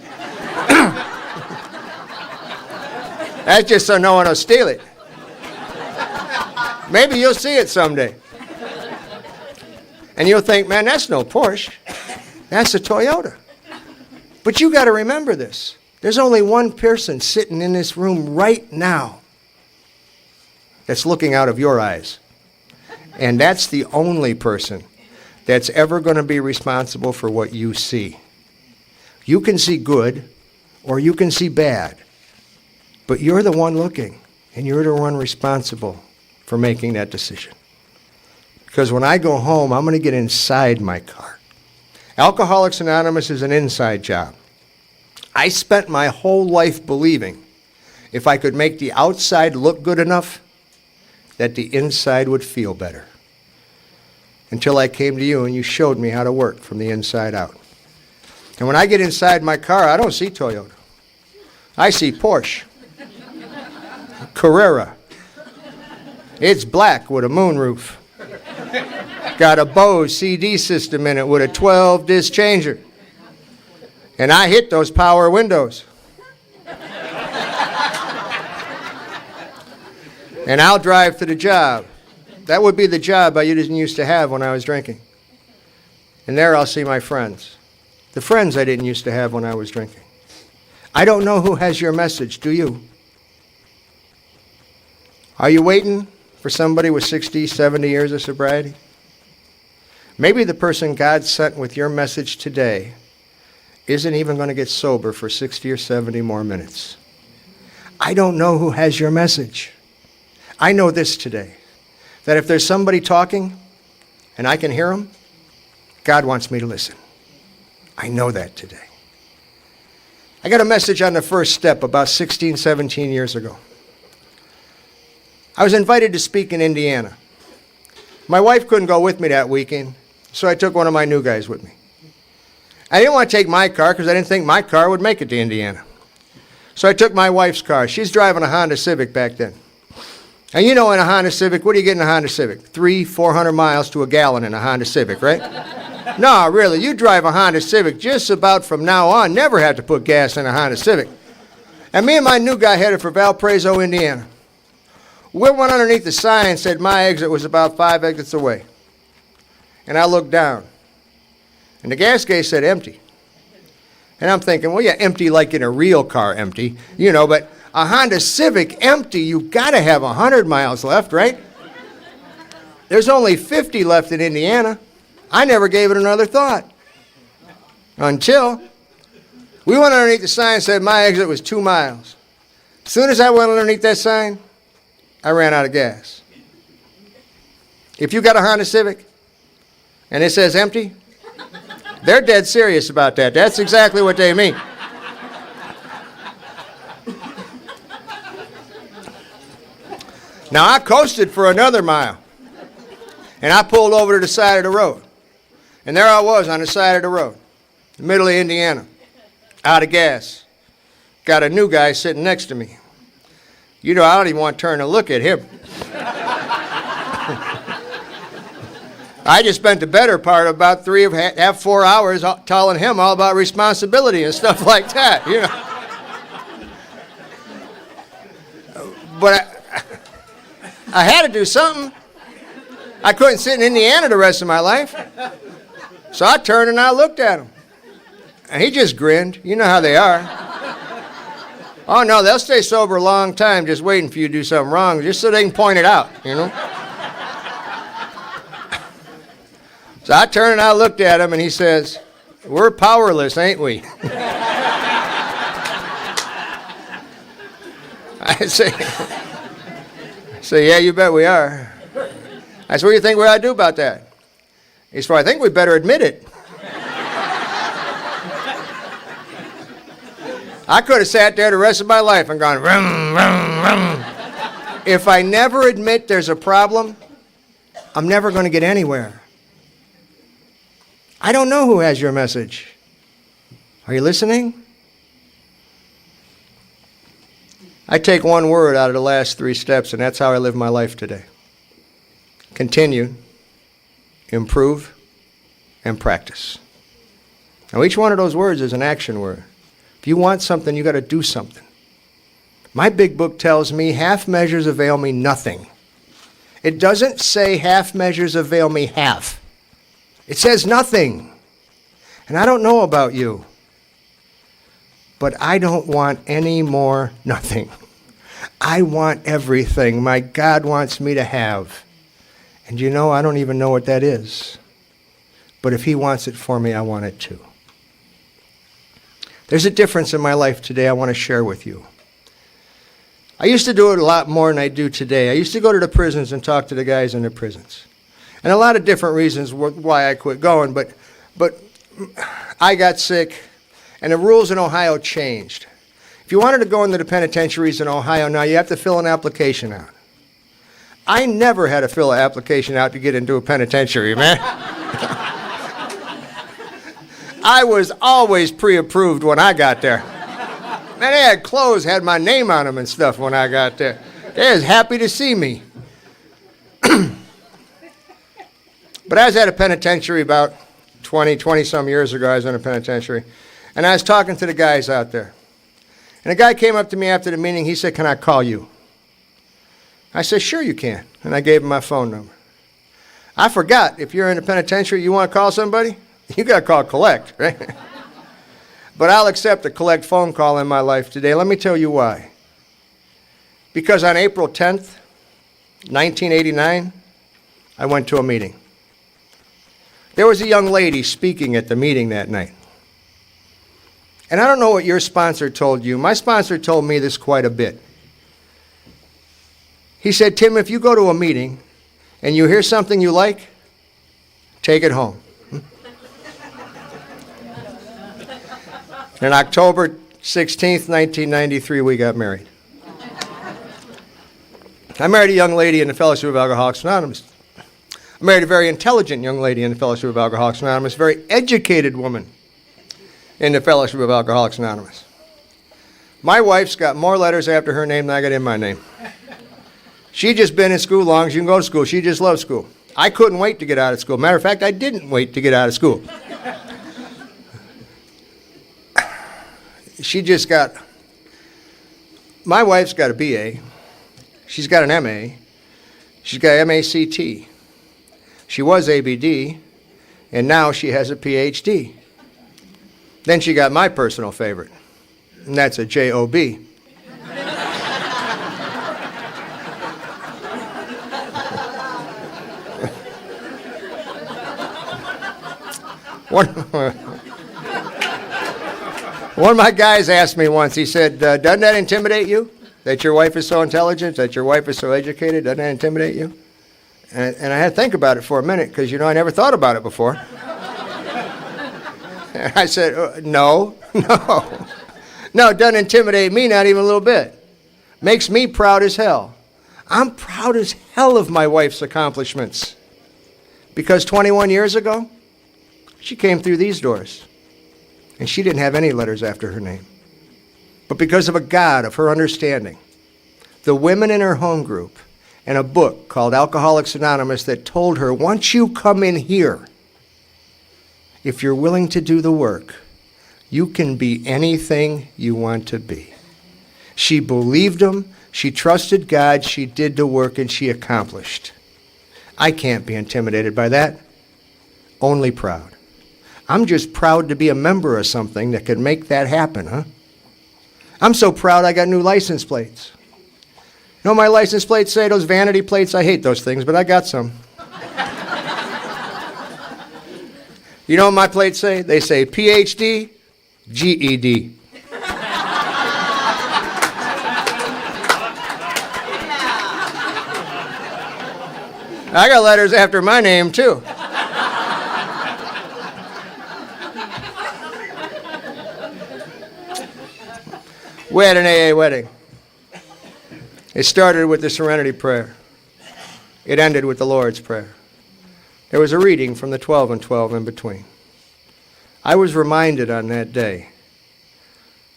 B: that's just so no one will steal it. Maybe you'll see it someday. And you'll think, man, that's no Porsche. That's a Toyota. But you got to remember this. There's only one person sitting in this room right now that's looking out of your eyes. And that's the only person that's ever going to be responsible for what you see. You can see good or you can see bad. But you're the one looking, and you're the one responsible for making that decision. Because when I go home, I'm going to get inside my car. Alcoholics Anonymous is an inside job. I spent my whole life believing if I could make the outside look good enough, that the inside would feel better. Until I came to you and you showed me how to work from the inside out. And when I get inside my car, I don't see Toyota. I see Porsche. Carrera. It's black with a moonroof. Got a Bose CD system in it with a 12-disc changer. And I hit those power windows. And I'll drive to the job. That would be the job I didn't used to have when I was drinking. And there I'll see my friends. The friends I didn't used to have when I was drinking. I don't know who has your message, do you? Are you waiting for somebody with 60, 70 years of sobriety? Maybe the person God sent with your message today isn't even going to get sober for 60 or 70 more minutes. I don't know who has your message. I know this today, that if there's somebody talking and I can hear them, God wants me to listen. I know that today. I got a message on the first step about 16, 17 years ago. I was invited to speak in Indiana. My wife couldn't go with me that weekend, so I took one of my new guys with me. I didn't want to take my car because I didn't think my car would make it to Indiana. So I took my wife's car. She's driving a Honda Civic back then. And you know, in a Honda Civic, what do you get in a Honda Civic? 400 miles to a gallon in a Honda Civic, right? No, really, you drive a Honda Civic just about from now on, never have to put gas in a Honda Civic. And me and my new guy headed for Valparaiso, Indiana. We went underneath the sign and said my exit was about 5 exits away. And I looked down, and the gas gauge said empty. And I'm thinking, well, yeah, empty like in a real car empty, you know, but a Honda Civic empty, you've got to have 100 miles left, right? There's only 50 left in Indiana. I never gave it another thought until we went underneath the sign and said my exit was 2 miles. As soon as I went underneath that sign, I ran out of gas. If you got a Honda Civic and it says empty, they're dead serious about that. That's exactly what they mean. Now, I coasted for another mile, and I pulled over to the side of the road. And there I was on the side of the road, in the middle of Indiana, out of gas. Got a new guy sitting next to me. You know, I don't even want to turn and look at him. I just spent the better part of about 4 hours telling him all about responsibility and stuff like that, you know. But I had to do something. I couldn't sit in Indiana the rest of my life. So I turned and I looked at him. And he just grinned. You know how they are. Oh, no, they'll stay sober a long time just waiting for you to do something wrong, just so they can point it out, you know. So I turned and I looked at him and he says, we're powerless, ain't we? I say, yeah, you bet we are. I said, what do you think we ought to do about that? He said, well, I think we better admit it. I could have sat there the rest of my life and gone, rum, rum, rum. If I never admit there's a problem, I'm never going to get anywhere. I don't know who has your message. Are you listening? I take one word out of the last 3 steps, and that's how I live my life today. Continue, improve, and practice. Now, each one of those words is an action word. If you want something, you got to do something. My big book tells me half measures avail me nothing. It doesn't say half measures avail me half. It says nothing. And I don't know about you, but I don't want any more nothing. I want everything my God wants me to have. And you know, I don't even know what that is. But if he wants it for me, I want it too. There's a difference in my life today I want to share with you. I used to do it a lot more than I do today. I used to go to the prisons and talk to the guys in the prisons. And a lot of different reasons why I quit going, but I got sick, and the rules in Ohio changed. If you wanted to go into the penitentiaries in Ohio now, you have to fill an application out. I never had to fill an application out to get into a penitentiary, man. I was always pre-approved when I got there. Man, they had clothes, had my name on them and stuff when I got there. They was happy to see me. But I was at a penitentiary about 20-some years ago. I was in a penitentiary. And I was talking to the guys out there. And a guy came up to me after the meeting. He said, can I call you? I said, sure you can. And I gave him my phone number. I forgot, if you're in a penitentiary, you want to call somebody? You got to call collect, right? But I'll accept a collect phone call in my life today. Let me tell you why. Because on April 10th, 1989, I went to a meeting. There was a young lady speaking at the meeting that night. And I don't know what your sponsor told you. My sponsor told me this quite a bit. He said, Tim, if you go to a meeting and you hear something you like, take it home. And October 16th, 1993, we got married. I married a young lady in the Fellowship of Alcoholics Anonymous. I married a very intelligent young lady in the Fellowship of Alcoholics Anonymous, a very educated woman in the Fellowship of Alcoholics Anonymous. My wife's got more letters after her name than I got in my name. She just been in school long as you can go to school. She just loves school. I couldn't wait to get out of school. Matter of fact, I didn't wait to get out of school. My wife's got a BA. She's got an MA. She's got MACT. She was ABD, and now she has a PhD. Then she got my personal favorite, and that's a JOB. One of my guys asked me once, he said, doesn't that intimidate you? That your wife is so intelligent, that your wife is so educated, doesn't that intimidate you? And I had to think about it for a minute, because, I never thought about it before. And I said, no, it doesn't intimidate me, not even a little bit. Makes me proud as hell. I'm proud as hell of my wife's accomplishments. Because 21 years ago, she came through these doors, and she didn't have any letters after her name. But because of a God of her understanding, the women in her home group, and a book called Alcoholics Anonymous that told her, once you come in here, if you're willing to do the work, you can be anything you want to be. She believed him, she trusted God, she did the work, and she accomplished. I can't be intimidated by that, only proud. I'm just proud to be a member of something that could make that happen, huh? I'm so proud I got new license plates. You know what my license plates say? Those vanity plates, I hate those things, but I got some. You know what my plates say? They say PhD, GED. I got letters after my name, too. We had an AA wedding. It started with the Serenity Prayer. It ended with the Lord's Prayer. There was a reading from the 12 and 12 in between. I was reminded on that day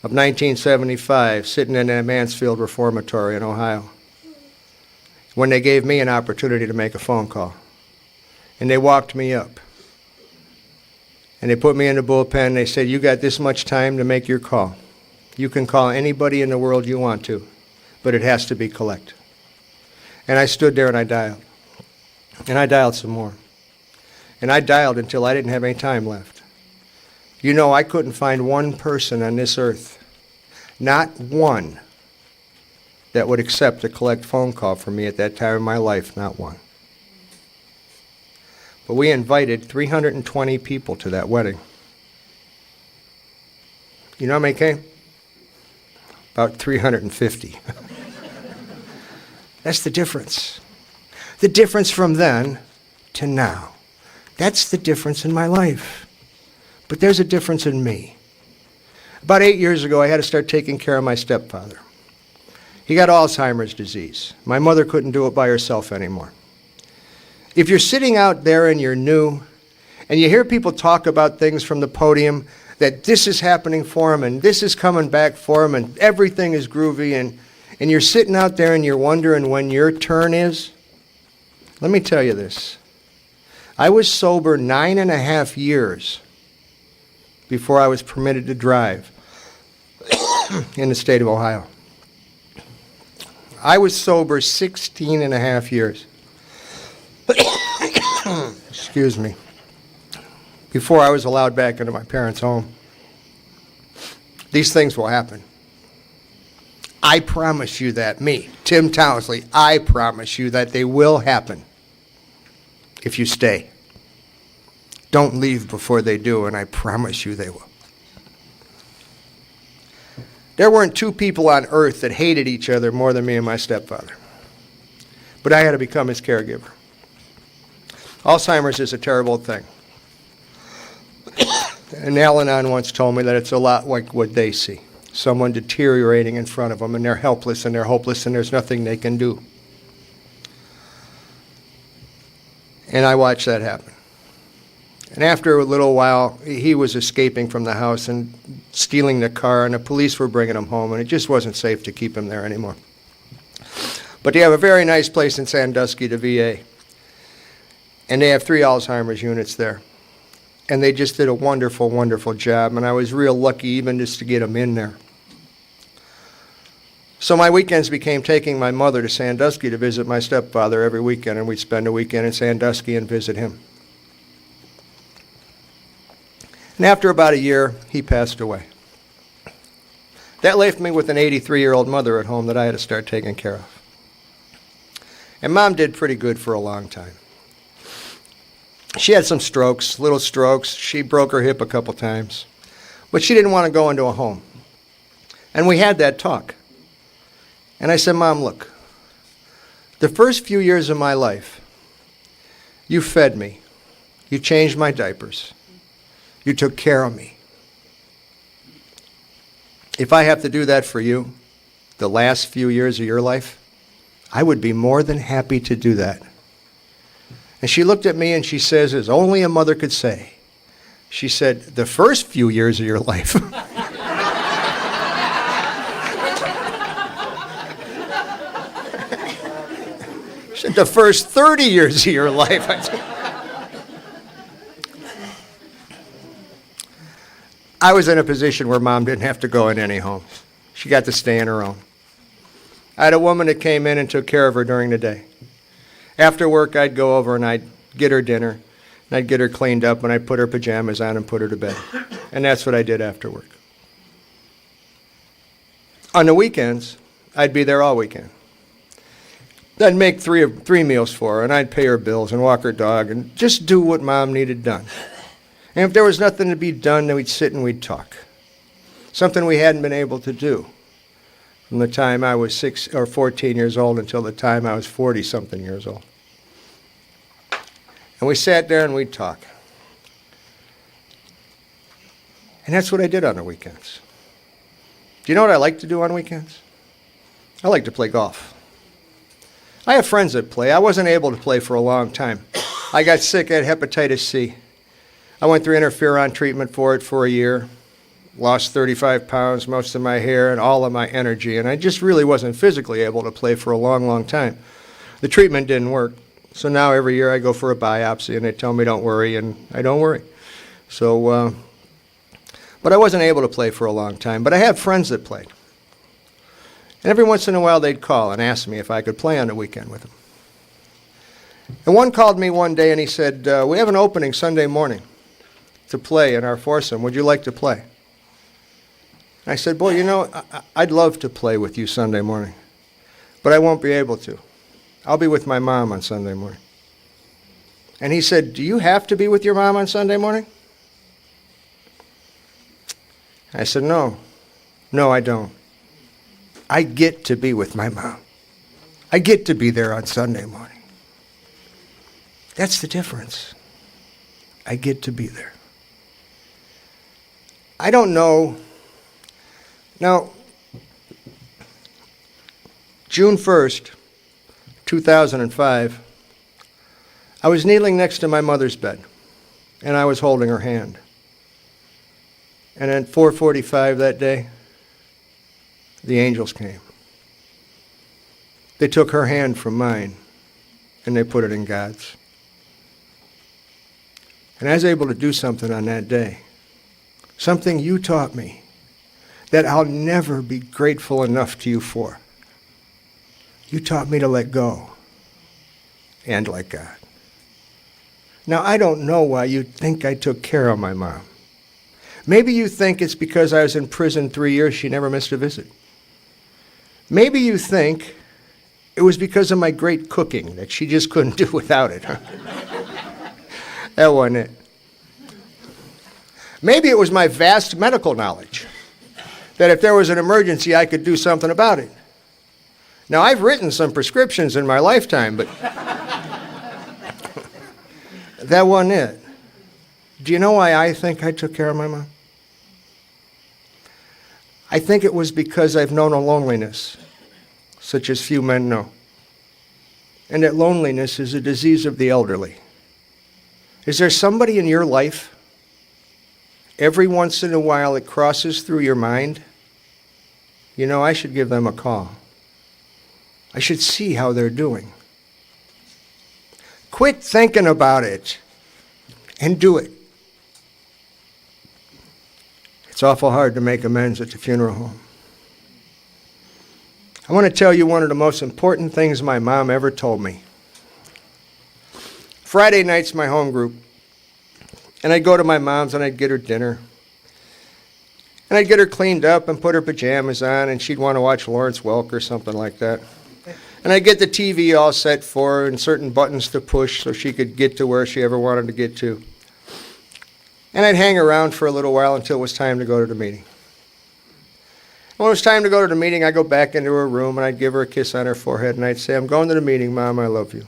B: of 1975, sitting in that Mansfield Reformatory in Ohio, when they gave me an opportunity to make a phone call. And they walked me up. And they put me in the bullpen. They said, you got this much time to make your call. You can call anybody in the world you want to, but it has to be collect. And I stood there and I dialed. And I dialed some more. And I dialed until I didn't have any time left. I couldn't find one person on this earth, not one, that would accept a collect phone call from me at that time in my life, not one. But we invited 320 people to that wedding. You know how many came? About 350. That's the difference. The difference from then to now. That's the difference in my life. But there's a difference in me. About 8 years ago, I had to start taking care of my stepfather. He got Alzheimer's disease. My mother couldn't do it by herself anymore. If you're sitting out there and you're new, and you hear people talk about things from the podium, that this is happening for him, and this is coming back for him, and everything is groovy, and you're sitting out there and you're wondering when your turn is, let me tell you this. I was sober 9.5 years before I was permitted to drive in the state of Ohio. I was sober 16.5 years. Excuse me. Before I was allowed back into my parents' home. These things will happen. I promise you that. Me, Tim Townsley, I promise you that they will happen if you stay. Don't leave before they do, and I promise you they will. There weren't two people on earth that hated each other more than me and my stepfather. But I had to become his caregiver. Alzheimer's is a terrible thing. And Al-Anon once told me that it's a lot like what they see. Someone deteriorating in front of them, and they're helpless and they're hopeless and there's nothing they can do. And I watched that happen. And after a little while, he was escaping from the house and stealing the car, and the police were bringing him home, and it just wasn't safe to keep him there anymore. But they have a very nice place in Sandusky, the VA. And they have 3 Alzheimer's units there. And they just did a wonderful, wonderful job, and I was real lucky even just to get him in there. So my weekends became taking my mother to Sandusky to visit my stepfather every weekend, and we'd spend a weekend in Sandusky and visit him. And after about a year, he passed away. That left me with an 83-year-old mother at home that I had to start taking care of. And Mom did pretty good for a long time. She had some strokes, little strokes. She broke her hip a couple times. But she didn't want to go into a home. And we had that talk. And I said, Mom, look, the first few years of my life, you fed me. You changed my diapers. You took care of me. If I have to do that for you, the last few years of your life, I would be more than happy to do that. And she looked at me and she says, as only a mother could say, she said, the first few years of your life. She said, the first 30 years of your life. I was in a position where Mom didn't have to go in any home. She got to stay on her own. I had a woman that came in and took care of her during the day. After work, I'd go over and I'd get her dinner, and I'd get her cleaned up, and I'd put her pajamas on and put her to bed. And that's what I did after work. On the weekends, I'd be there all weekend. I'd make three meals for her, and I'd pay her bills and walk her dog and just do what Mom needed done. And if there was nothing to be done, then we'd sit and we'd talk. Something we hadn't been able to do from the time I was 6 or 14 years old until the time I was 40-something years old. And we sat there and we'd talk. And that's what I did on the weekends. Do you know what I like to do on weekends? I like to play golf. I have friends that play. I wasn't able to play for a long time. I got sick, I had hepatitis C. I went through interferon treatment for it for a year. Lost 35 pounds, most of my hair, and all of my energy. And I just really wasn't physically able to play for a long, long time. The treatment didn't work. So now every year I go for a biopsy, and they tell me don't worry, and I don't worry. So, but I wasn't able to play for a long time. But I had friends that played. And every once in a while they'd call and ask me if I could play on the weekend with them. And one called me one day and he said, we have an opening Sunday morning to play in our foursome. Would you like to play? And I said, boy, you know, I'd love to play with you Sunday morning, but I won't be able to. I'll be with my mom on Sunday morning. And he said, do you have to be with your mom on Sunday morning? I said, no, I don't. I get to be with my mom. I get to be there on Sunday morning. That's the difference. I get to be there. I don't know. Now, June 1st, 2005, I was kneeling next to my mother's bed, and I was holding her hand. And at 4:45 that day, the angels came. They took her hand from mine, and they put it in God's. And I was able to do something on that day, something you taught me that I'll never be grateful enough to you for. You taught me to let go and let God. Now, I don't know why you think I took care of my mom. Maybe you think it's because I was in prison 3 years, she never missed a visit. Maybe you think it was because of my great cooking that she just couldn't do without it. Huh? That wasn't it. Maybe it was my vast medical knowledge, that if there was an emergency, I could do something about it. Now, I've written some prescriptions in my lifetime, but that wasn't it. Do you know why I think I took care of my mom? I think it was because I've known a loneliness such as few men know. And that loneliness is a disease of the elderly. Is there somebody in your life, every once in a while it crosses through your mind, you know, I should give them a call. I should see how they're doing. Quit thinking about it and do it. It's awful hard to make amends at the funeral home. I want to tell you one of the most important things my mom ever told me. Friday night's my home group, and I'd go to my mom's and I'd get her dinner. And I'd get her cleaned up and put her pajamas on, and she'd want to watch Lawrence Welk or something like that. And I'd get the TV all set for her and certain buttons to push so she could get to where she ever wanted to get to. And I'd hang around for a little while until it was time to go to the meeting. When it was time to go to the meeting, I'd go back into her room and I'd give her a kiss on her forehead and I'd say, I'm going to the meeting, Mom, I love you.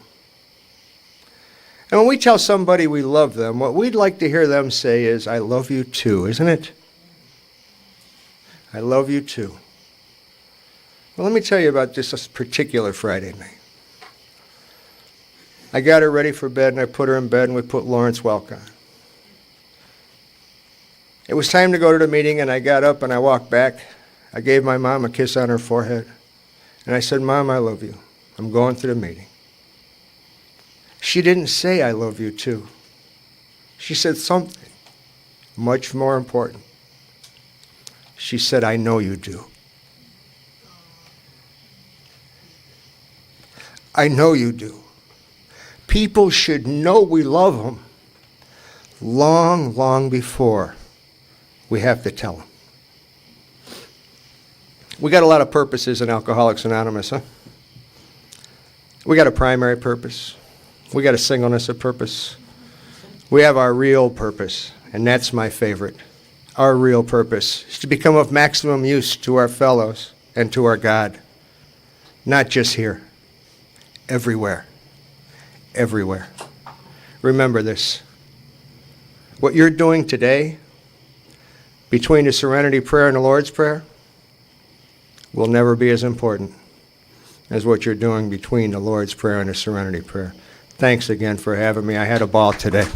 B: And when we tell somebody we love them, what we'd like to hear them say is, I love you too, isn't it? I love you too. Well, let me tell you about this particular Friday night. I got her ready for bed and I put her in bed and we put Lawrence Welk on. It was time to go to the meeting and I got up and I walked back. I gave my mom a kiss on her forehead. And I said, Mom, I love you. I'm going to the meeting. She didn't say, I love you too. She said something much more important. She said, I know you do. I know you do. People should know we love them long, long before we have to tell them. We got a lot of purposes in Alcoholics Anonymous, huh? We got a primary purpose. We got a singleness of purpose. We have our real purpose, and that's my favorite. Our real purpose is to become of maximum use to our fellows and to our God. Not just here. Everywhere. Everywhere. Remember this. What you're doing today, between the Serenity Prayer and the Lord's Prayer, will never be as important as what you're doing between the Lord's Prayer and the Serenity Prayer. Thanks again for having me. I had a ball today.